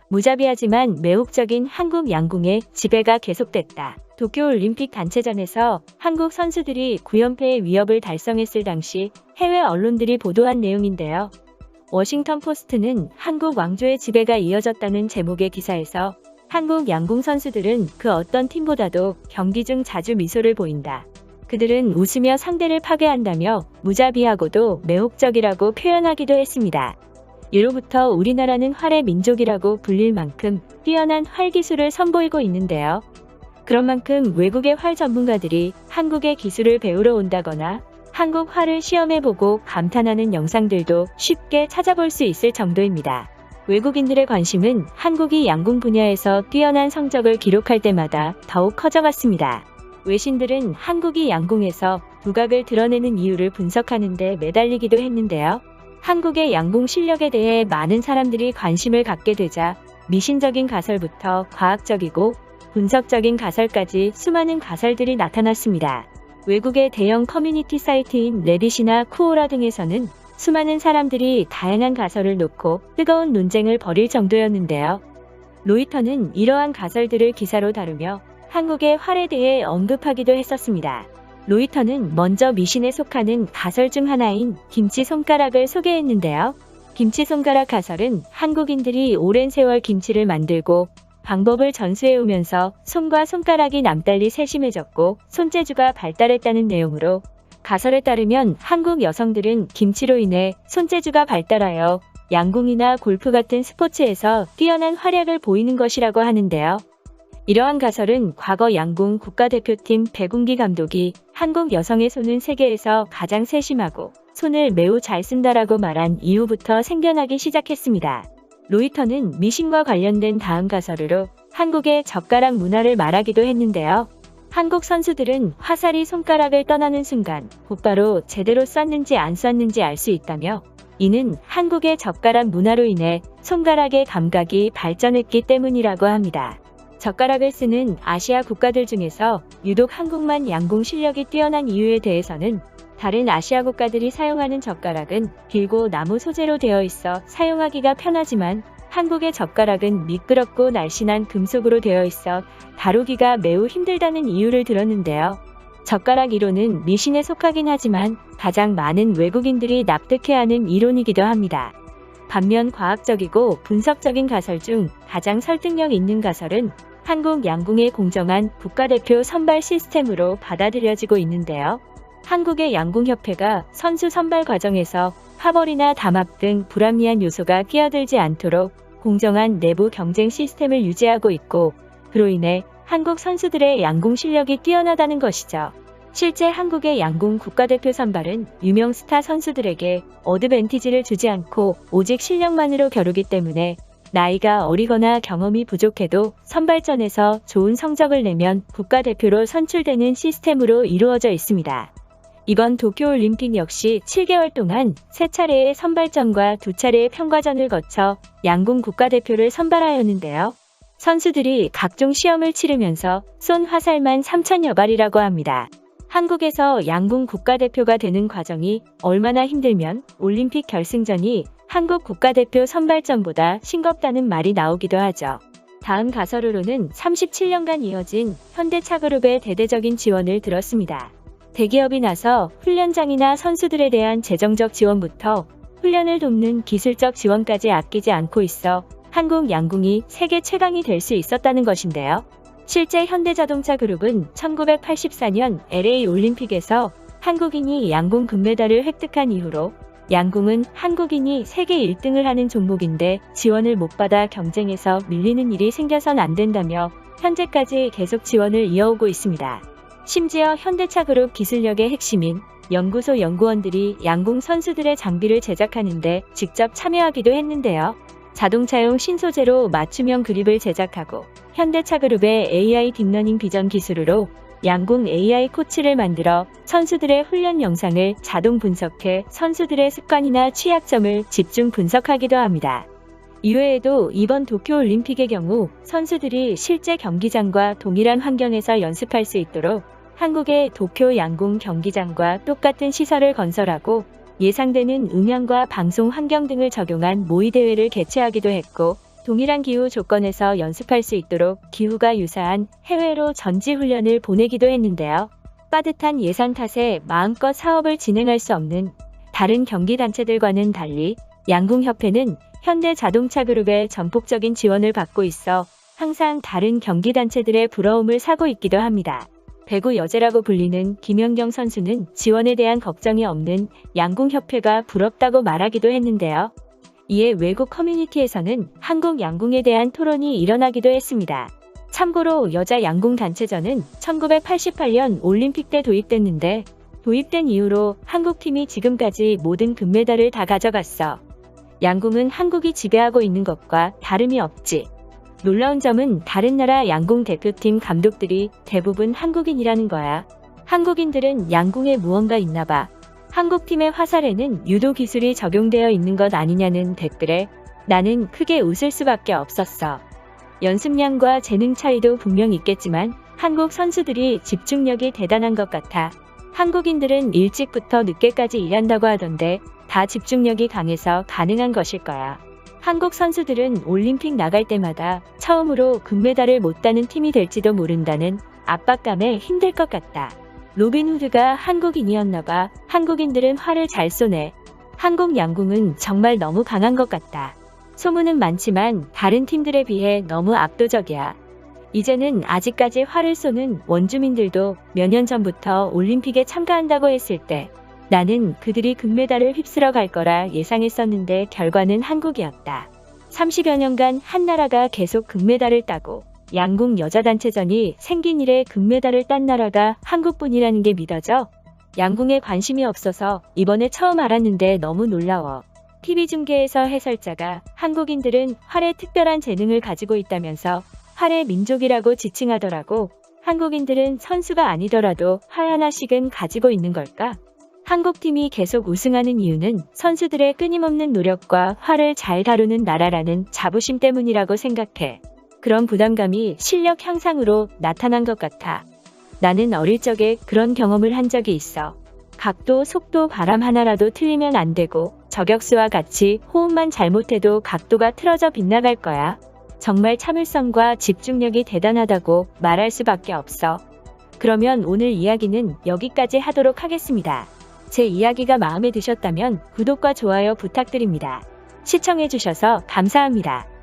무자비하지만 매혹적인 한국 양궁의 지배가 계속됐다. 도쿄올림픽 단체전에서 한국 선수들이 9연패의 위협을 달성했을 당시 해외 언론들이 보도한 내용인데요. 워싱턴 포스트는 한국 왕조의 지배가 이어졌다는 제목의 기사에서 한국 양궁 선수들은 그 어떤 팀보다도 경기 중 자주 미소를 보인다. 그들은 웃으며 상대를 파괴한다며 무자비하고도 매혹적이라고 표현하기도 했습니다. 이로부터 우리나라는 활의 민족이라고 불릴 만큼 뛰어난 활 기술을 선보이고 있는데요. 그런 만큼 외국의 활 전문가들이 한국의 기술을 배우러 온다거나 한국 활을 시험해보고 감탄하는 영상들도 쉽게 찾아볼 수 있을 정도입니다. 외국인들의 관심은 한국이 양궁 분야에서 뛰어난 성적을 기록할 때마다 더욱 커져갔습니다. 외신들은 한국이 양궁에서 두각을 드러내는 이유를 분석하는 데 매달리기도 했는데요. 한국의 양궁 실력에 대해 많은 사람들이 관심을 갖게 되자 미신적인 가설부터 과학적이고 분석적인 가설까지 수많은 가설들이 나타났습니다. 외국의 대형 커뮤니티 사이트인 레딧이나 쿠오라 등에서는 수많은 사람들이 다양한 가설을 놓고 뜨거운 논쟁을 벌일 정도였는데요. 로이터는 이러한 가설들을 기사로 다루며 한국의 활에 대해 언급하기도 했었습니다. 로이터는 먼저 미신에 속하는 가설 중 하나인 김치 손가락을 소개했는데요. 김치 손가락 가설은 한국인들이 오랜 세월 김치를 만들고 방법을 전수해오면서 손과 손가락이 남달리 세심해졌고 손재주가 발달했다는 내용으로, 가설에 따르면 한국 여성들은 김치로 인해 손재주가 발달하여 양궁이나 골프 같은 스포츠에서 뛰어난 활약을 보이는 것이라고 하는데요. 이러한 가설은 과거 양궁 국가대표팀 백운기 감독이 한국 여성의 손은 세계에서 가장 세심하고 손을 매우 잘 쓴다라고 말한 이후부터 생겨나기 시작했습니다. 로이터는 미신과 관련된 다음 가설으로 한국의 젓가락 문화를 말하기도 했는데요. 한국 선수들은 화살이 손가락을 떠나는 순간 곧바로 제대로 쐈는지 안 쐈는지 알 수 있다며, 이는 한국의 젓가락 문화로 인해 손가락의 감각이 발전했기 때문이라고 합니다. 젓가락을 쓰는 아시아 국가들 중에서 유독 한국만 양궁 실력이 뛰어난 이유에 대해서는, 다른 아시아 국가들이 사용하는 젓가락은 길고 나무 소재로 되어 있어 사용하기가 편하지만 한국의 젓가락은 미끄럽고 날씬한 금속으로 되어 있어 다루기가 매우 힘들다는 이유를 들었는데요. 젓가락 이론은 미신에 속하긴 하지만 가장 많은 외국인들이 납득해하는 이론이기도 합니다. 반면 과학적이고 분석적인 가설 중 가장 설득력 있는 가설은 한국 양궁의 공정한 국가대표 선발 시스템으로 받아들여지고 있는데요. 한국의 양궁협회가 선수 선발 과정에서 파벌이나 담합 등 불합리한 요소가 끼어들지 않도록 공정한 내부 경쟁 시스템을 유지하고 있고, 그로 인해 한국 선수들의 양궁 실력이 뛰어나다는 것이죠. 실제 한국의 양궁 국가대표 선발은 유명 스타 선수들에게 어드밴티지를 주지 않고 오직 실력만으로 겨루기 때문에 나이가 어리거나 경험이 부족해도 선발전에서 좋은 성적을 내면 국가대표로 선출되는 시스템으로 이루어져 있습니다. 이번 도쿄올림픽 역시 7개월 동안 3차례의 선발전과 2차례의 평가전을 거쳐 양궁 국가대표를 선발하였는데요. 선수들이 각종 시험을 치르면서 쏜 화살만 3,000여 발이라고 합니다. 한국에서 양궁 국가대표가 되는 과정이 얼마나 힘들면 올림픽 결승전이 한국 국가대표 선발전보다 싱겁다는 말이 나오기도 하죠. 다음 가설으로는 37년간 이어진 현대차그룹의 대대적인 지원을 들었습니다. 대기업이 나서 훈련장이나 선수들에 대한 재정적 지원부터 훈련을 돕는 기술적 지원까지 아끼지 않고 있어 한국 양궁이 세계 최강이 될 수 있었다는 것인데요. 실제 현대자동차그룹은 1984년 LA 올림픽에서 한국인이 양궁 금메달을 획득한 이후로 양궁은 한국인이 세계 1등을 하는 종목인데 지원을 못 받아 경쟁에서 밀리는 일이 생겨선 안 된다며 현재까지 계속 지원을 이어오고 있습니다. 심지어 현대차그룹 기술력의 핵심인 연구소 연구원들이 양궁 선수들의 장비를 제작하는데 직접 참여하기도 했는데요. 자동차용 신소재로 맞춤형 그립을 제작하고 현대차그룹의 AI 딥러닝 비전 기술으로 양궁 AI 코치를 만들어 선수들의 훈련 영상을 자동 분석해 선수들의 습관이나 취약점을 집중 분석하기도 합니다. 이외에도 이번 도쿄올림픽의 경우 선수들이 실제 경기장과 동일한 환경에서 연습할 수 있도록 한국의 도쿄 양궁 경기장과 똑같은 시설을 건설하고 예상되는 음향과 방송 환경 등을 적용한 모의 대회를 개최하기도 했고, 동일한 기후 조건에서 연습할 수 있도록 기후가 유사한 해외로 전지 훈련을 보내기도 했는데요. 빠듯한 예산 탓에 마음껏 사업을 진행할 수 없는 다른 경기단체들과는 달리 양궁협회는 현대자동차그룹의 전폭적인 지원을 받고 있어 항상 다른 경기단체들의 부러움을 사고 있기도 합니다. 배구 여제라고 불리는 김연경 선수는 지원에 대한 걱정이 없는 양궁협회가 부럽다고 말하기도 했는데요. 이에 외국 커뮤니티에서는 한국 양궁에 대한 토론이 일어나기도 했습니다. 참고로 여자 양궁 단체전은 1988년 올림픽 때 도입됐는데 도입된 이후로 한국팀이 지금까지 모든 금메달을 다 가져갔어. 양궁은 한국이 지배하고 있는 것과 다름이 없지. 놀라운 점은 다른 나라 양궁 대표팀 감독들이 대부분 한국인이라는 거야. 한국인들은 양궁에 무언가 있나 봐. 한국팀의 화살에는 유도 기술이 적용되어 있는 것 아니냐는 댓글에 나는 크게 웃을 수밖에 없었어. 연습량과 재능 차이도 분명 있겠지만 한국 선수들이 집중력이 대단한 것 같아. 한국인들은 일찍부터 늦게까지 일한다고 하던데 다 집중력이 강해서 가능한 것일 거야. 한국 선수들은 올림픽 나갈 때마다 처음으로 금메달을 못 따는 팀이 될지도 모른다는 압박감에 힘들 것 같다. 로빈 후드가 한국인이었나 봐. 한국인들은 활을 잘 쏘네. 한국 양궁은 정말 너무 강한 것 같다. 소문은 많지만 다른 팀들에 비해 너무 압도적이야. 이제는 아직까지 활을 쏘는 원주민들도 몇 년 전부터 올림픽에 참가한다고 했을 때 나는 그들이 금메달을 휩쓸어 갈 거라 예상했었는데 결과는 한국이었다. 30여 년간 한 나라가 계속 금메달을 따고 양궁 여자단체전이 생긴 이래 금메달을 딴 나라가 한국뿐이라는 게 믿어져? 양궁에 관심이 없어서 이번에 처음 알았는데 너무 놀라워. TV 중계에서 해설자가 한국인들은 활에 특별한 재능을 가지고 있다면서 활의 민족이라고 지칭하더라고. 한국인들은 선수가 아니더라도 활 하나씩은 가지고 있는 걸까? 한국팀이 계속 우승하는 이유는 선수들의 끊임없는 노력과 활을 잘 다루는 나라라는 자부심 때문이라고 생각해. 그런 부담감이 실력 향상으로 나타난 것 같아. 나는 어릴 적에 그런 경험을 한 적이 있어. 각도, 속도, 바람 하나라도 틀리면 안 되고 저격수와 같이 호흡만 잘못해도 각도가 틀어져 빗나갈 거야. 정말 참을성과 집중력이 대단하다고 말할 수밖에 없어. 그러면 오늘 이야기는 여기까지 하도록 하겠습니다. 제 이야기가 마음에 드셨다면 구독과 좋아요 부탁드립니다. 시청해주셔서 감사합니다.